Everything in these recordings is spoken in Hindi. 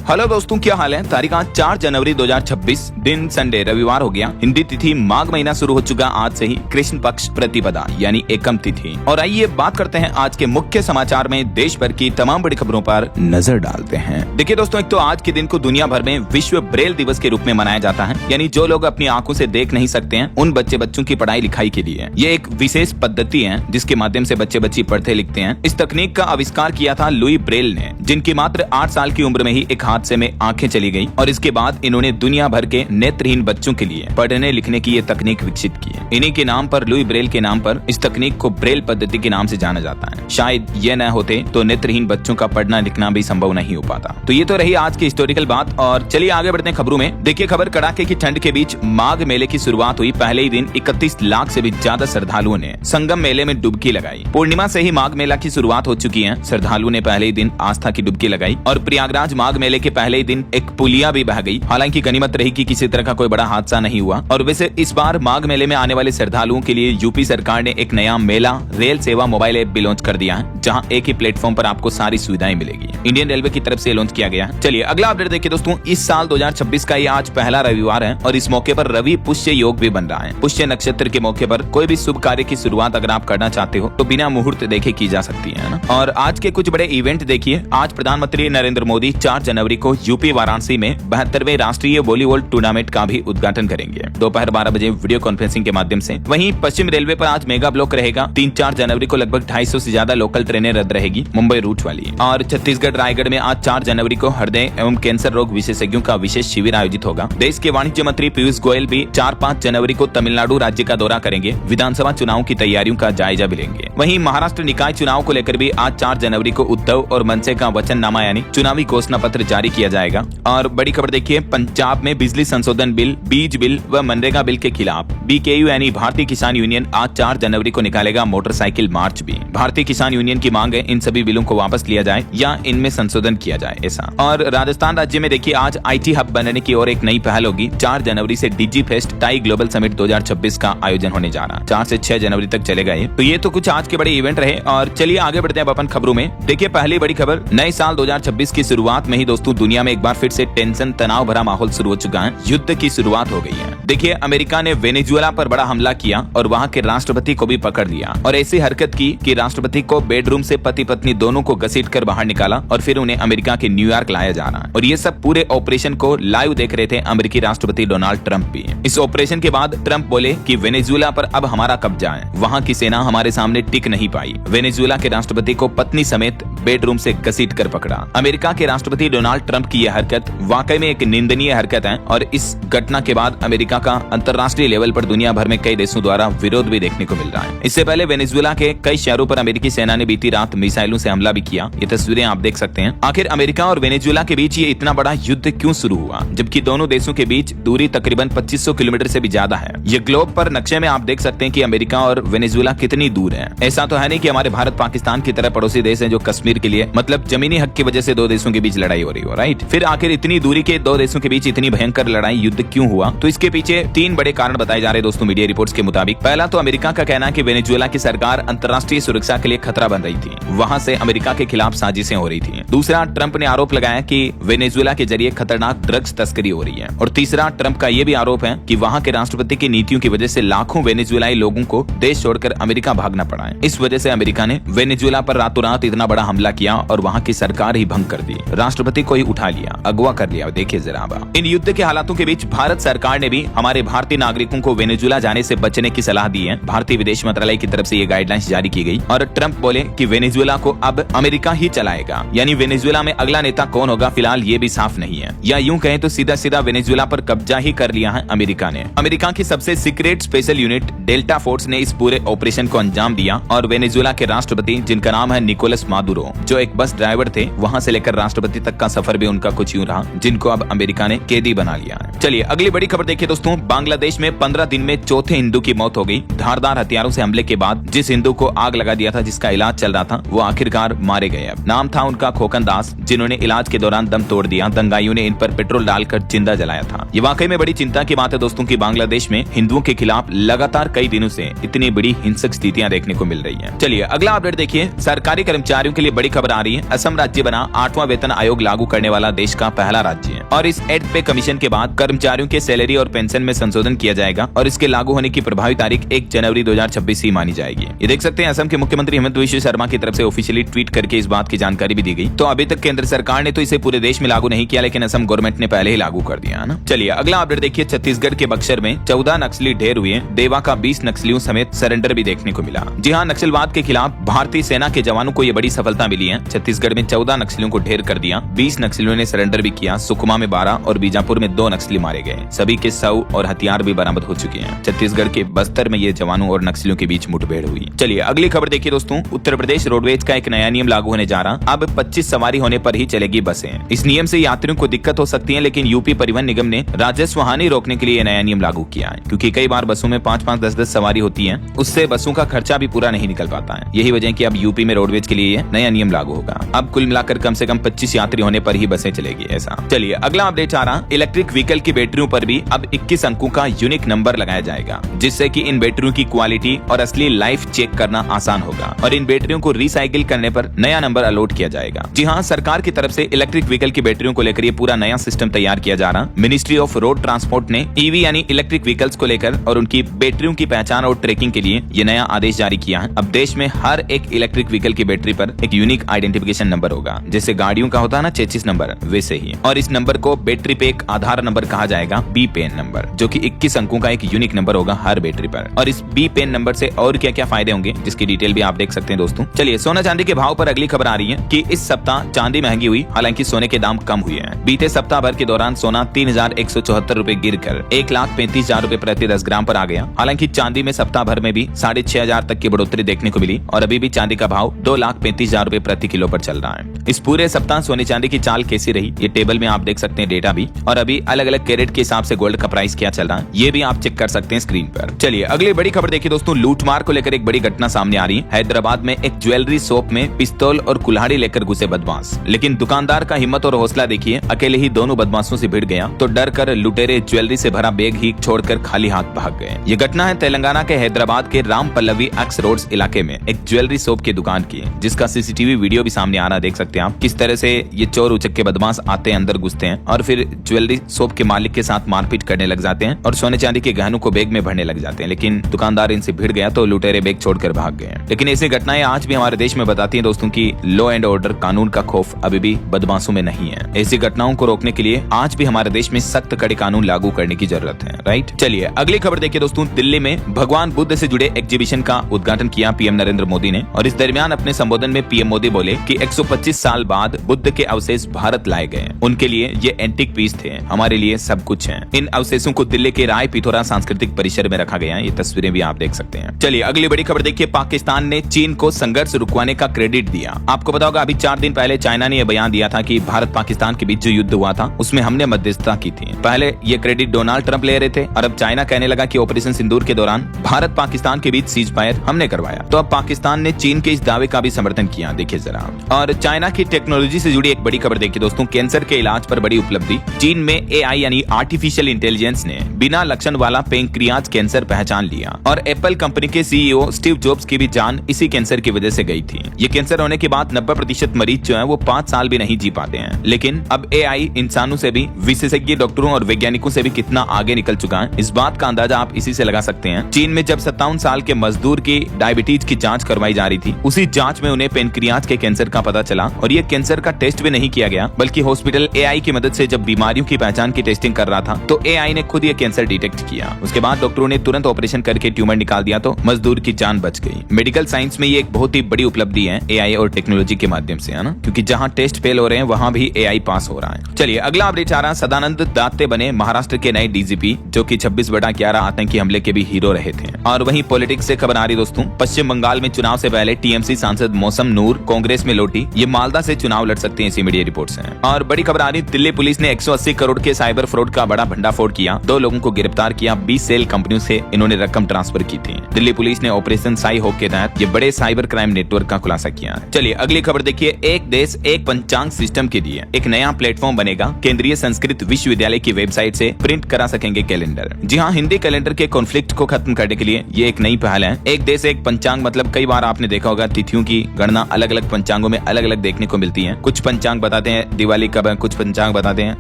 हेलो दोस्तों, क्या हाल है। तारीख आज 4 जनवरी 2026, दिन संडे रविवार हो गया। हिंदी तिथि माघ महीना शुरू हो चुका आज से ही। कृष्ण पक्ष प्रतिपदा यानी एकम तिथि। और आइए बात करते हैं आज के मुख्य समाचार में देश भर की तमाम बड़ी खबरों पर नजर डालते हैं। देखिए दोस्तों, एक तो आज के दिन को दुनिया भर में विश्व ब्रेल दिवस के रूप में मनाया जाता है, यानी जो लोग अपनी आंखों से देख नहीं सकते हैं उन बच्चों की पढ़ाई लिखाई के लिए ये एक विशेष पद्धति है जिसके माध्यम से बच्चे पढ़ते लिखते हैं। इस तकनीक का आविष्कार किया था लुई ब्रेल ने, जिनकी मात्र 8 साल की उम्र में ही एक हादसे में आंखें चली गई और इसके बाद इन्होंने दुनिया भर के नेत्रहीन बच्चों के लिए पढ़ने लिखने की ये तकनीक विकसित की है। इन्हीं के नाम पर, लुई ब्रेल के नाम पर, इस तकनीक को ब्रेल पद्धति के नाम से जाना जाता है। शायद ये न होते तो नेत्रहीन बच्चों का पढ़ना लिखना भी संभव नहीं हो पाता। तो ये तो रही आज की हिस्टोरिकल बात। और चलिए आगे बढ़ते हैं खबरों में। देखिए खबर, कड़ाके की ठंड के बीच माघ मेले की शुरुआत हुई। पहले ही दिन 31 लाख से भी ज्यादा श्रद्धालुओं ने संगम मेले में डुबकी लगाई। पूर्णिमा से ही माघ मेला की शुरुआत हो चुकी है। श्रद्धालुओं ने पहले ही दिन आस्था की डुबकी लगाई और प्रयागराज माघ मेले के पहले ही दिन एक पुलिया भी बह गई। हालांकि गनीमत रही कि किसी तरह का कोई बड़ा हादसा नहीं हुआ। और वैसे इस बार माघ मेले में आने वाले श्रद्धालुओं के लिए यूपी सरकार ने एक नया मेला रेल सेवा मोबाइल ऐप भी लॉन्च कर दिया है, जहां एक ही प्लेटफॉर्म पर आपको सारी सुविधाएं मिलेगी। इंडियन रेलवे की तरफ से लॉन्च किया गया है। चलिए अगला अपडेट देखिए दोस्तों। इस साल 2026 का ये आज पहला रविवार है और इस मौके पर रवि पुष्य योग भी बन रहा है। पुष्य नक्षत्र के मौके पर कोई भी शुभ कार्य की शुरुआत अगर आप करना चाहते हो तो बिना मुहूर्त देखे की जा सकती है ना। और आज के कुछ बड़े इवेंट देखिए। आज प्रधानमंत्री नरेंद्र मोदी 4 जनवरी को यूपी वाराणसी में 72वें राष्ट्रीय वॉलीबॉल टूर्नामेंट का भी उद्घाटन करेंगे, दोपहर 12 बजे वीडियो कॉन्फ्रेंसिंग के माध्यम से। वहीं पश्चिम रेलवे पर आज मेगा ब्लॉक रहेगा। 3-4 जनवरी को लगभग 250 से ज्यादा लोकल ट्रेनें रद्द रहेगी, मुंबई रूट वाली। और छत्तीसगढ़ रायगढ़ में आज 4 जनवरी को हृदय एवं कैंसर रोग विशेषज्ञों का विशेष शिविर आयोजित होगा। देश के वाणिज्य मंत्री पीयूष गोयल भी 4-5 जनवरी को तमिलनाडु राज्य का दौरा करेंगे। विधानसभा चुनाव की तैयारियों का जायजा भी लेंगे। वहीं महाराष्ट्र निकाय चुनाव को लेकर भी आज 4 जनवरी को उद्धव और मनसे का वचननामा यानी चुनावी घोषणा पत्र जारी किया जाएगा। और बड़ी खबर देखिए, पंजाब में बिजली संशोधन बिल, बीज बिल व मनरेगा बिल के खिलाफ बीकेयू यानी भारतीय किसान यूनियन आज 4 जनवरी को निकालेगा मोटरसाइकिल मार्च भी। भारतीय किसान यूनियन की मांग है इन सभी बिलों को वापस लिया जाए या इनमें संशोधन किया जाए ऐसा। और राजस्थान राज्य में देखिए आज आईटी हब बनने की और एक नई पहल होगी। 4 जनवरी से डिजी फेस्ट टाई ग्लोबल समिट 2026 का आयोजन होने जा रहा है। 4 से 6 जनवरी तक चलेगा ये। तो ये तो कुछ आज के बड़े इवेंट रहे। और चलिए आगे बढ़ते हैं अपन खबरों में। देखिए पहली बड़ी खबर, नए साल 2026 की शुरुआत में ही दोस्तों दुनिया में एक बार फिर से टेंशन तनाव भरा माहौल शुरू हो चुका है। युद्ध की शुरुआत हो गई है। देखिए अमेरिका ने वेनेजुएला पर बड़ा हमला किया और वहां के राष्ट्रपति को भी पकड़ लिया और ऐसी हरकत की कि राष्ट्रपति को बेडरूम से पति पत्नी दोनों को घसीटकर बाहर निकाला और फिर उन्हें अमेरिका के न्यूयॉर्क लाया जा रहा है। और ये सब पूरे ऑपरेशन को लाइव देख रहे थे अमेरिकी राष्ट्रपति डोनाल्ड ट्रंप भी। इस ऑपरेशन के बाद ट्रंप बोले कि वेनेजुएला पर अब हमारा कब्जा है, वहां की सेना हमारे सामने टिक नहीं पाई। वेनेजुएला के राष्ट्रपति को पत्नी समेत बेडरूम से घसीट कर पकड़ा। अमेरिका के राष्ट्रपति डोनाल्ड ट्रंप की यह हरकत वाकई में एक निंदनीय हरकत है और इस घटना के बाद अमेरिका का अंतर्राष्ट्रीय लेवल पर दुनिया भर में कई देशों द्वारा विरोध भी देखने को मिल रहा है। इससे पहले वेनेजुएला के कई शहरों पर अमेरिकी सेना ने बीती रात मिसाइलों से हमला भी किया। ये तस्वीरें आप देख सकते हैं। आखिर अमेरिका और वेनेजुएला के बीच ये इतना बड़ा युद्ध क्यों शुरू हुआ, जबकि दोनों देशों के बीच दूरी तकरीबन 2500 किलोमीटर से भी ज्यादा है। ये ग्लोब पर नक्शे में आप देख सकते हैं कि अमेरिका और वेनेजुएला कितनी दूर है। ऐसा तो है नहीं कि हमारे भारत पाकिस्तान की तरह पड़ोसी देश है जो कश्मीर के लिए मतलब जमीनी हक की वजह से दो देशों के बीच लड़ाई हो रही हो, राइट। फिर आखिर इतनी दूरी के दो देशों के बीच इतनी भयंकर लड़ाई युद्ध क्यों हुआ, तो इसके पीछे 3 बड़े कारण बताए जा रहे हैं दोस्तों मीडिया रिपोर्ट्स के मुताबिक। पहला तो अमेरिका का कहना है कि वेनेजुएला की सरकार अंतर्राष्ट्रीय सुरक्षा के लिए खतरा बन रही थी, वहां से अमेरिका के खिलाफ साजिशें हो रही थी। दूसरा, ट्रंप ने आरोप लगाया कि वेनेजुएला के जरिए खतरनाक ड्रग्स तस्करी हो रही है। और तीसरा, ट्रंप का यह भी आरोप है कि वहां के राष्ट्रपति की नीतियों की वजह से लाखों वेनेजुएलाई लोगों को देश छोड़कर अमेरिका भागना पड़ा है। इस वजह से अमेरिका ने वेनेजुएला पर रातों रात इतना बड़ा हमला किया और वहां की सरकार ही भंग कर दी, राष्ट्रपति को ही उठा लिया, अगवा कर लिया। देखिए जरा इन युद्ध के हालातों के बीच भारत सरकार ने भी हमारे भारतीय नागरिकों को वेनेजुएला जाने से बचने की सलाह दी है। भारतीय विदेश मंत्रालय की तरफ से ये गाइडलाइंस जारी की गई और ट्रंप बोले कि वेनेजुएला को अब अमेरिका ही चलाएगा, यानी वेनेजुएला में अगला नेता कौन होगा फिलहाल ये भी साफ नहीं है। या यूं कहें तो सीधा सीधा वेनेजुएला पर कब्जा ही कर लिया है अमेरिका ने। अमेरिका की सबसे secret special unit delta force ने इस पूरे ऑपरेशन को अंजाम दिया और वेनेजुएला के राष्ट्रपति, जिनका नाम है निकोलस मादुरो, जो एक बस ड्राइवर थे, वहां से लेकर राष्ट्रपति तक का सफर भी उनका कुछ यूं रहा, जिनको अब अमेरिका ने कैदी बना लिया है। चलिए अगली बड़ी खबर देखिए दोस्तों। दोस्तों बांग्लादेश में 15 दिन में चौथे हिंदू की मौत हो गई। धारदार हथियारों से हमले के बाद जिस हिंदू को आग लगा दिया था, जिसका इलाज चल रहा था, वो आखिरकार मारे गए। नाम था उनका खोकन दास, जिन्होंने इलाज के दौरान दम तोड़ दिया। दंगाइयों ने इन पर पेट्रोल डालकर जिंदा जलाया था। ये वाकई में बड़ी चिंता की बात है दोस्तों कि बांग्लादेश में हिंदुओं के खिलाफ लगातार कई दिनों से इतनी बड़ी हिंसक स्थितियां देखने को मिल रही है। चलिए अगला अपडेट देखिए। सरकारी कर्मचारियों के लिए बड़ी खबर आ रही है। असम राज्य बना 8वां वेतन आयोग लागू करने वाला देश का पहला राज्य है और इस 8th पे कमीशन के बाद कर्मचारियों के सैलरी और पेंशन में संशोधन किया जाएगा और इसके लागू होने की प्रभावी तारीख 1 जनवरी 2026 ही मानी जाएगी। ये देख सकते हैं असम के मुख्यमंत्री हेमंत बिश्व शर्मा की तरफ से ऑफिशियली ट्वीट करके इस बात की जानकारी भी दी गई। तो अभी तक केंद्र सरकार ने तो इसे पूरे देश में लागू नहीं किया, लेकिन असम गवर्नमेंट ने पहले ही लागू कर दिया है ना। चलिए अगला अपडेट देखिए। छत्तीसगढ़ के बक्सर में 14 नक्सली ढेर हुए। देवा का 20 नक्सलियों समेत सरेंडर भी देखने को मिला। जी हाँ, नक्सलवाद के खिलाफ भारतीय सेना के जवानों को यह बड़ी सफलता मिली है। छत्तीसगढ़ में 14 नक्सलियों को ढेर कर दिया। 20 नक्सलियों ने सरेंडर भी किया। सुकमा में 12 और बीजापुर में 2 नक्सली मारे गए। सभी के शव और हथियार भी बरामद हो चुके हैं। छत्तीसगढ़ के बस्तर में ये जवानों और नक्सलियों के बीच मुठभेड़ हुई। चलिए अगली खबर देखिए दोस्तों। उत्तर प्रदेश रोडवेज का एक नया नियम लागू होने जा रहा। अब 25 सवारी होने पर ही चलेगी बसें। इस नियम से यात्रियों को दिक्कत हो सकती है, लेकिन यूपी परिवहन निगम ने राजस्व हानि रोकने के लिए नया नियम लागू किया है, क्योंकि कई बार बसों में 5-5, 10-10 सवारी होती है। उससे बसों का खर्चा भी पूरा नहीं निकल पाता है। यही वजह कि अब यूपी में रोडवेज के लिए नया नियम लागू होगा। अब कुल मिलाकर कम से कम 25 यात्री होने पर ही बसें चलेगी ऐसा। चलिए अगला अपडेट आ रहा। इलेक्ट्रिक व्हीकल की बैटरियों पर भी अब 21 अंकों का यूनिक नंबर लगाया जाएगा, जिससे कि इन बैटरियों की क्वालिटी और असली लाइफ चेक करना आसान होगा और इन बैटरियों को रिसाइकिल करने पर नया नंबर अलॉट किया जाएगा। जी हाँ, सरकार की तरफ से इलेक्ट्रिक व्हीकल की बैटरियों को लेकर ये पूरा नया सिस्टम तैयार किया जा रहा। मिनिस्ट्री ऑफ रोड ट्रांसपोर्ट ने ईवी यानी इलेक्ट्रिक व्हीकल्स को लेकर और उनकी बैटरियों की पहचान और ट्रैकिंग के लिए ये नया आदेश जारी किया है। अब देश में हर एक इलेक्ट्रिक व्हीकल की बैटरी पर एक यूनिक आइडेंटिफिकेशन नंबर होगा, जैसे गाड़ियों का होता है ना चेसिस नंबर, वैसे ही। और इस नंबर को बैटरी पे एक आधार नंबर कहा जाएगा, बी पेन नंबर, जो कि 21 अंकों का एक यूनिक नंबर होगा हर बैटरी पर। और इस बी पेन नंबर से और क्या क्या फायदे होंगे, जिसकी डिटेल भी आप देख सकते हैं दोस्तों। चलिए सोना चांदी के भाव पर अगली खबर आ रही है कि इस सप्ताह चांदी महंगी हुई, हालांकि सोने के दाम कम हुए हैं। बीते सप्ताह भर के दौरान सोना 3174 रूपए गिर कर 1,35,000 रूपए प्रति 10 ग्राम पर आ गया। हालांकि चांदी में सप्ताह भर में भी 6,500 तक की बढ़ोतरी देखने को मिली और अभी भी चांदी का भाव 2,35,000 रूपए प्रति किलो पर चल रहा है। इस पूरे सप्ताह सोने चांदी की चाल कैसी रही, ये टेबल में आप देख सकते हैं डेटा भी, और अभी अलग अलग कैरेट के हिसाब से गोल्ड का प्राइस क्या चल रहा है, ये भी आप चेक कर सकते हैं स्क्रीन पर। चलिए अगली बड़ी खबर देखिए दोस्तों। लूटमार को लेकर एक बड़ी घटना सामने आ रही है। हैदराबाद में एक ज्वेलरी शॉप में पिस्तौल और कुल्हाड़ी लेकर घुसे बदमाश, लेकिन दुकानदार का हिम्मत और हौसला देखिए, अकेले ही दोनों बदमाशों से भिड़ गया तो डर कर लुटेरे ज्वेलरी से भरा बैग ही छोड़कर खाली हाथ भाग गए। ये घटना है तेलंगाना के हैदराबाद के राम पल्लवी एक्स रोड्स इलाके में एक ज्वेलरी शॉप की दुकान की, जिसका सीसीटीवी वीडियो भी सामने आ रहा, देख सकते हैं आप किस तरह से ये चोर उचक के बदमाश आते हैं, अंदर घुसते हैं और फिर ज्वेलरी शॉप के मालिक के साथ मारपीट करने लग जाते हैं और सोने चांदी के गहनों को बैग में भरने लग जाते हैं। लेकिन दुकानदार इनसे भिड़ गया तो लुटेरे बैग छोड़कर भाग गए। लेकिन ऐसी घटनाएं आज भी हमारे देश में बताती हैं दोस्तों की लॉ एंड ऑर्डर, कानून का खौफ अभी भी बदमाशों में नहीं है। ऐसी घटनाओं को रोकने के लिए आज भी हमारे देश में सख्त कड़े कानून लागू करने की जरूरत है, राइट। चलिए अगली खबर देखिए दोस्तों। दिल्ली में भगवान बुद्ध से जुड़े एग्जीबिशन का उद्घाटन किया पीएम नरेंद्र मोदी ने और इस दरमियान अपने संबोधन में पीएम मोदी बोले कि 125 साल बाद बुद्ध के अवशेष भारत लाए गए। उनके लिए ये एंटीक पीस थे, हमारे लिए सब कुछ है। इन अवशेषों को दिल्ली के राय पिथौरा सांस्कृतिक परिसर में रखा गया है। ये तस्वीरें भी आप देख सकते हैं। चलिए अगली बड़ी खबर देखिए। पाकिस्तान ने चीन को संघर्ष रुकवाने का क्रेडिट दिया। आपको पता होगा अभी 4 दिन पहले चाइना ने यह बयान दिया था कि भारत पाकिस्तान के बीच जो युद्ध हुआ था उसमें हमने मध्यस्थता की थी। पहले ये क्रेडिट डोनाल्ड ट्रंप ले रहे थे और अब चाइना कहने लगा कि ऑपरेशन सिंदूर के दौरान भारत पाकिस्तान के बीच सीज फायर हमने करवाया। तो अब पाकिस्तान ने चीन के इस दावे का भी समर्थन किया, देखिए जरा। और चाइना की टेक्नोलॉजी से जुड़ी एक बड़ी खबर देखिए दोस्तों। कैंसर के इलाज पर बड़ी उपलब्धि। चीन में एआई यानी आर्टिफिशियल इंटेलिजेंस ने बिना लक्षण वाला पेंक्रियाज कैंसर पहचान लिया और एप्पल कंपनी के सीईओ स्टीव जॉब्स की भी जान इसी कैंसर की वजह से गई थी। ये कैंसर होने के बाद 90% मरीज जो है वो 5 साल भी नहीं जी पाते हैं। लेकिन अब एआई इंसानों से भी, विशेषज्ञ डॉक्टरों और वैज्ञानिकों से भी कितना आगे निकल चुका है, इस बात का अंदाजा आप इसी से लगा सकते हैं। चीन में जब 57 साल के मजदूर की डायबिटीज की जांच करवाई जा रही थी, उसी जांच में उन्हें पेनक्रियाज के कैंसर का पता चला और ये कैंसर का टेस्ट भी नहीं किया गया, बल्कि हॉस्पिटल एआई की मदद से जब बीमारियों की पहचान की टेस्टिंग कर रहा था तो एआई ने खुद ये कैंसर डिटेक्ट किया। उसके बाद डॉक्टरों ने तुरंत ऑपरेशन करके ट्यूमर निकाल दिया तो मजदूर की जान बच गई। मेडिकल साइंस में ये एक बहुत ही बड़ी उपलब्धि है एआई और टेक्नोलॉजी के माध्यम से, है ना, क्योंकि जहां टेस्ट फेल हो रहे हैं वहां भी एआई पास हो रहा है। चलिए अगला अपडेट आ रहा। सदानंद दाते बने महाराष्ट्र के नए डीजीपी, जो कि 26/11 आतंकी हमले के भी हीरो रहे थे। और वहीं पॉलिटिक्स से खबर आ रही दोस्तों। पश्चिम बंगाल में चुनाव से पहले टीएमसी सांसद मौसम नूर कांग्रेस में लौटी। ये मालदा से चुनाव लड़ सकते हैं, ऐसी मीडिया रिपोर्ट्स हैं। और बड़ी खबर आ रही। दिल्ली पुलिस ने 180 करोड़ के साइबर फ्रॉड का बड़ा भंडाफोड़ किया, 2 लोगों को गिरफ्तार किया, 20 सेल कंपनियों से इन्होंने रकम ट्रांसफर की थी। दिल्ली पुलिस ने ऑपरेशन साई होप के तहत ये बड़े साइबर क्राइम नेटवर्क का खुलासा किया है। चलिए अगली खबर देखिए। एक देश एक पंचांग सिस्टम के लिए एक नया प्लेटफॉर्म बनेगा। केंद्रीय संस्कृत विश्वविद्यालय की वेबसाइट से प्रिंट करा सकेंगे कैलेंडर। जी हाँ, हिंदी कैलेंडर के कॉन्फ्लिक्ट को खत्म करने के लिए ये एक नई पहल है। एक देश एक पंचांग मतलब कई बार आपने देखा होगा तिथियों की गणना अलग अलग पंचांगों में अलग अलग देखने को मिलती है। कुछ पंचांग बताते हैं दिवाली कब है, कुछ पंचांग बताते हैं